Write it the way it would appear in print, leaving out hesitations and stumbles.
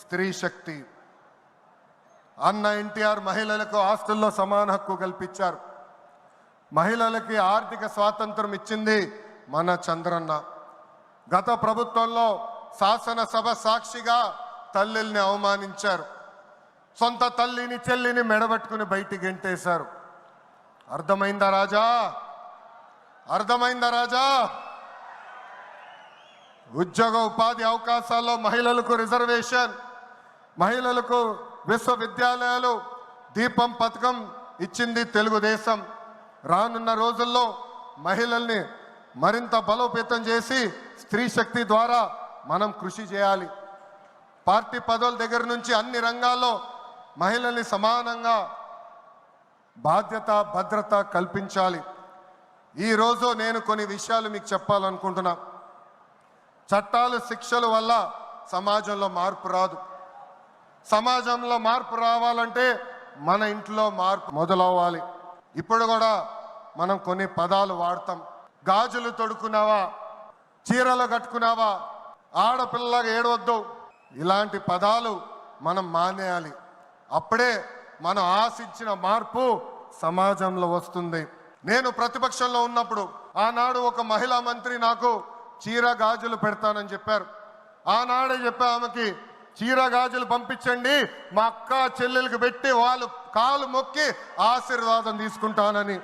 స్త్రీ శక్తి. అన్న ఎన్టీఆర్ మహిళలకు ఆస్తుల్లో సమాన హక్కు కల్పించారు. మహిళలకి ఆర్థిక స్వాతంత్రం ఇచ్చింది మన చంద్రన్న. గత ప్రభుత్వంలో శాసనసభ సాక్షిగా తల్లిల్ని అవమానించారు. సొంత తల్లిని చెల్లిని మెడబట్టుకుని బయటికి గెంటేశారు. అర్థమైందా రాజా? అర్థమైందా రాజా? ఉద్యోగ ఉపాధి అవకాశాల్లో మహిళలకు రిజర్వేషన్, మహిళలకు విశ్వవిద్యాలయాలు, దీపం పథకం ఇచ్చింది తెలుగుదేశం. రానున్న రోజుల్లో మహిళల్ని మరింత బలోపేతం చేసి స్త్రీ శక్తి ద్వారా మనం కృషి చేయాలి. పార్టీ పదవుల దగ్గర నుంచి అన్ని రంగాల్లో మహిళల్ని సమానంగా బాధ్యత భద్రత కల్పించాలి. ఈరోజు నేను కొన్ని విషయాలు మీకు చెప్పాలనుకుంటున్నా. చట్టాలు శిక్షల వల్ల సమాజంలో మార్పు రాదు. సమాజంలో మార్పు రావాలంటే మన ఇంట్లో మార్పు మొదలవ్వాలి. ఇప్పుడు కూడా మనం కొన్ని పదాలు వాడతాం. గాజులు తొడుకున్నావా, చీరలు కట్టుకున్నావా, ఆడపిల్లగా ఏడవద్దు, ఇలాంటి పదాలు మనం మానేయాలి. అప్పుడే మనం ఆశించిన మార్పు సమాజంలో వస్తుంది. నేను ప్రతిపక్షంలో ఉన్నప్పుడు ఆనాడు ఒక మహిళా మంత్రి నాకు చీర గాజులు పెడతానని చెప్పారు. ఆనాడే చెప్పా ఆమెకి, చీర గాజులు పంపించండి, మా అక్క చెల్లెలకు పెట్టి వాళ్ళు కాలు మొక్కి ఆశీర్వాదం తీసుకుంటానని.